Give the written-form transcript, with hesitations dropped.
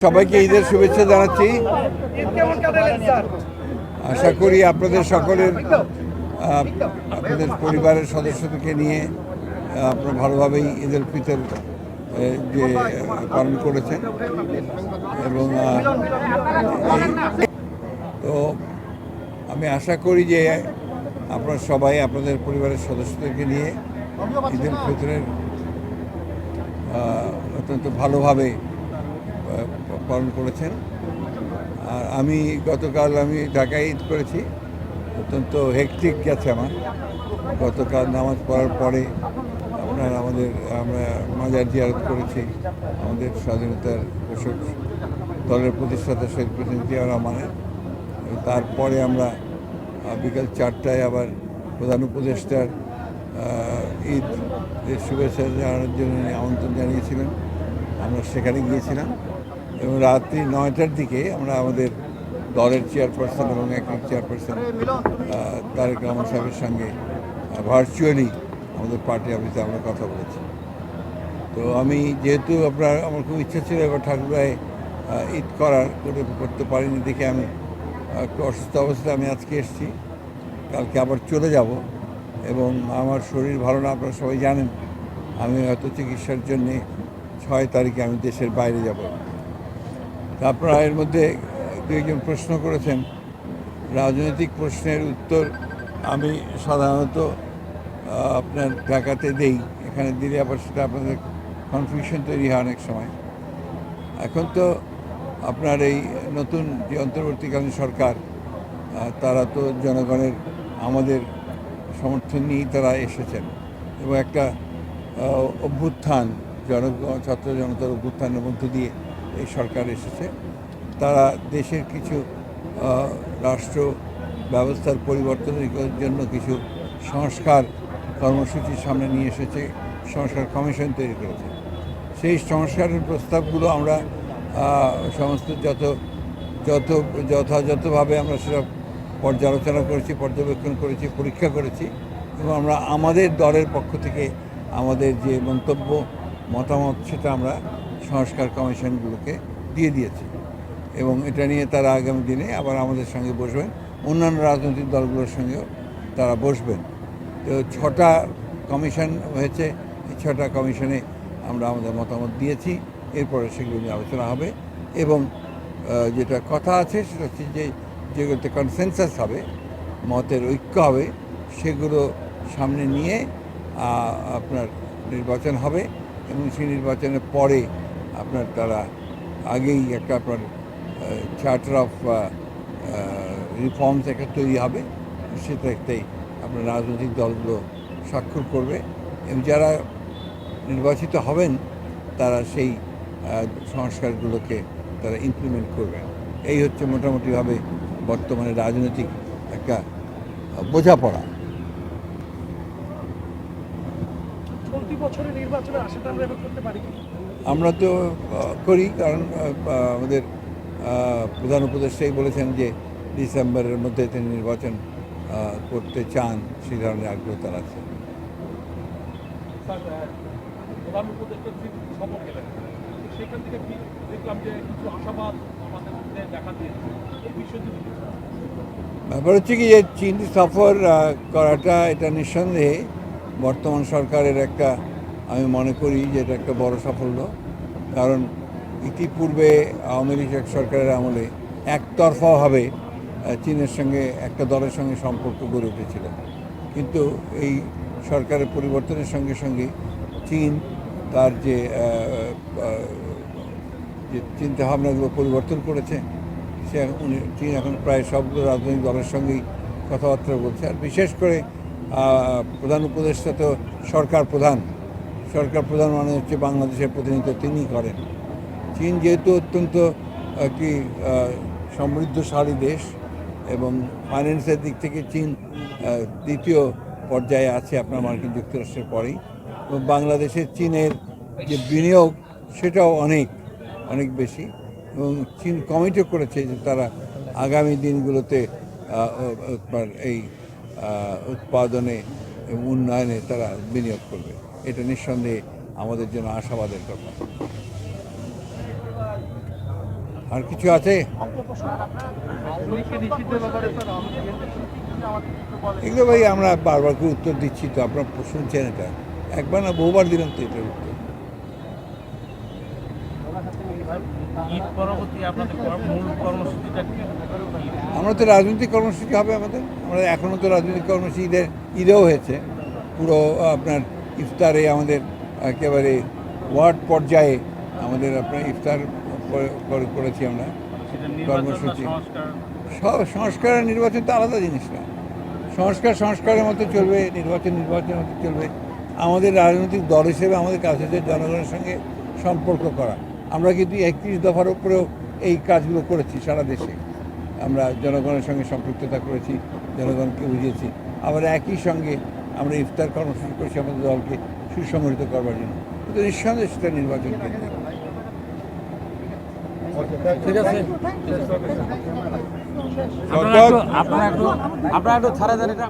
সবাইকে ঈদের শুভেচ্ছা জানাচ্ছি। আশা করি আপনাদের সকলের আপনাদের পরিবারের সদস্যদেরকে নিয়ে আপনারা ভালোভাবেই ঈদুল ফিতর যে পালন করেছেন এবং তো আমি আশা করি যে আপনারা সবাই আপনাদের পরিবারের সদস্যদেরকে নিয়ে ঈদুল ফিতরের অত্যন্ত ভালোভাবে পালন করেছেন। আর আমি গতকাল ঢাকায় ঈদ করেছি, অত্যন্ত হেকটিক গেছে আমার। গতকাল নামাজ পড়ার পরে আমরা মাজার জিয়ারত করেছি আমাদের স্বাধীনতার ঘোষক দলের প্রতিষ্ঠাতা শহীদ প্রেসিডেন্ট জিয়াউর রহমানের। তারপরে আমরা বিকাল 4টায় আবার প্রধান উপদেষ্টার ঈদের শুভেচ্ছা জানানোর জন্য আমন্ত্রণ জানিয়েছিলেন, আমরা সেখানে গিয়েছিলাম এবং রাত্রি 9টার দিকে আমরা আমাদের দলের চেয়ারপারসন এবং অ্যাক্টিং চেয়ারপারসন তারেক রহমান সাহেবের সঙ্গে ভার্চুয়ালি আমাদের পার্টি অফিসে আমরা কথা বলেছি। তো আমি যেহেতু আমার খুব ইচ্ছা ছিল এবার ঠাকুরায় ঈদ করতে পারিনি দেখে আমি একটু অসুস্থ অবস্থায় আমি আজকে এসেছি, কালকে আবার চলে যাব এবং আমার শরীর ভালো না, আপনারা সবাই জানেন। আমি হয়তো চিকিৎসার জন্যে 6 তারিখে আমি দেশের বাইরে যাব। আপনারা এর মধ্যে দুইজন প্রশ্ন করেছেন, রাজনৈতিক প্রশ্নের উত্তর আমি সাধারণত আপনার ঢাকাতে দেই, এখানে দিলে আবার সেটা আপনাদের কনফিউশন তৈরি হয় অনেক সময়। এখন তো আপনার এই নতুন যে অন্তর্বর্তীকালীন সরকার, তারা তো জনগণের আমাদের সমর্থন নিয়েই তারা এসেছেন এবং একটা অভ্যুত্থান ছাত্র জনতার অভ্যুত্থানের মধ্য দিয়ে এই সরকার এসেছে। তারা দেশের কিছু রাষ্ট্র ব্যবস্থার পরিবর্তনের জন্য কিছু সংস্কার কর্মসূচির সামনে নিয়ে এসেছে, সংস্কার কমিশন তৈরি করেছে। সেই সংস্কারের প্রস্তাবগুলো আমরা সমস্ত যথাযথভাবে আমরা সেটা পর্যালোচনা করেছি, পর্যবেক্ষণ করেছি, পরীক্ষা করেছি এবং আমরা আমাদের দলের পক্ষ থেকে আমাদের যে মতামত সেটা আমরা সংস্কার কমিশনগুলোকে দিয়ে দিয়েছি এবং এটা নিয়ে তারা আগামী দিনে আবার আমাদের সঙ্গে বসবেন, অন্যান্য রাজনৈতিক দলগুলোর সঙ্গেও তারা বসবেন। তো 6টা কমিশন হয়েছে, এই 6টা কমিশনে আমরা আমাদের মতামত দিয়েছি, এরপরে সেগুলো নিয়ে আলোচনা হবে এবং যেটা কথা আছে সেটা হচ্ছে যে যেগুলোতে কনসেনসাস হবে, মতের ঐক্য হবে, সেগুলো সামনে নিয়ে আপনার নির্বাচন হবে এবং সেই নির্বাচনের পরে আপনার তারা আগেই একটা আপনার চার্টার অফ রিফর্মস একটা তৈরি হবে, সেটাতেই আপনার রাজনৈতিক দলগুলো স্বাক্ষর করবে এবং যারা নির্বাচিত হবেন তারা সেই সংস্কারগুলোকে তারা ইমপ্লিমেন্ট করবেন। এই হচ্ছে মোটামুটিভাবে বর্তমানে রাজনৈতিক একটা বোঝাপড়া। আমরা তো করি, কারণ আমাদের প্রধান উপদেষ্টাই বলেছেন যে ডিসেম্বরের মধ্যে তিনি নির্বাচন করতে চান, সেই ধরনের আগ্রহ তার আছে। ব্যাপার হচ্ছে কি যে চীন সফর করাটা এটা নিঃসন্দেহে বর্তমান সরকারের একটা, আমি মনে করি যে এটা একটা বড় সাফল্য। কারণ ইতিপূর্বে আওয়ামী লীগ সরকারের আমলে একতরফাভাবে চীনের সঙ্গে একটা দলের সঙ্গে সম্পর্ক গড়ে উঠেছিল, কিন্তু এই সরকারের পরিবর্তনের সঙ্গে সঙ্গে চীন তার যে চিন্তাভাবনাগুলো পরিবর্তন করেছে, চীন এখন প্রায় সবগুলো রাজনৈতিক দলের সঙ্গেই কথাবার্তা বলছে। আর বিশেষ করে প্রধান উপদেষ্টা তো সরকার প্রধান মানে হচ্ছে বাংলাদেশের প্রতিনিধিত্ব তিনিই করেন। চীন যেহেতু অত্যন্ত একটি সমৃদ্ধশালী দেশ এবং ফাইন্যান্সের দিক থেকে চীন দ্বিতীয় পর্যায়ে আছে আপনার মার্কিন যুক্তরাষ্ট্রের পরেই, এবং বাংলাদেশের চীনের যে বিনিয়োগ সেটাও অনেক বেশি এবং চীন কমিটও করেছে যে তারা আগামী দিনগুলোতে এই উৎপাদনে এবং উন্নয়নে তারা বিনিয়োগ করবে। এটা নিঃসন্দেহে আমাদের জন্য আশাবাদের কথা। আর কিছু আছে? এগুলো ভাই আমরা বারবার করে উত্তর দিচ্ছি, তো আপনারা শুনছেন এটা, একবার না বহুবার দিলাম তো এটার উত্তর। ঈদ পরবর্তী আপনাদের মূল কর্মসূচিটা কি? আমরা তো রাজনৈতিক কর্মসূচি হবে আমাদের, আমরা এখনও তো রাজনৈতিক কর্মসূচি ঈদেও হয়েছে, পুরো আপনার ইফতারে আমাদের একেবারে ওয়ার্ড পর্যায়ে আমাদের আপনার ইফতার করেছি আমরা সেটা নির্বাচন না কর্মসূচি। সংস্কার? সংস্কার আর নির্বাচন তো আলাদা জিনিস না। সংস্কারের মতো চলবে, নির্বাচনের মতো চলবে। আমাদের রাজনৈতিক দল হিসেবে আমাদের কাজ হচ্ছে জনগণের সঙ্গে সম্পর্ক করা। আমরা কিন্তু 31 দফার উপরেও এই কাজগুলো করেছি সারা দেশে। আমরা জনগণের সঙ্গে সম্পৃক্ততা করেছি, জনগণকে বুঝিয়েছি। আবার একই সঙ্গে আমরা ইফতার কর্মসূচি করেছি আমাদের দলকে সুসংগঠিত করবার জন্য। কিন্তু নিঃসন্দেহে সেটা নির্বাচন কেন্দ্রিক। ঠিক আছে। কত? আপনারা একটু ছাড়া দেন এটা।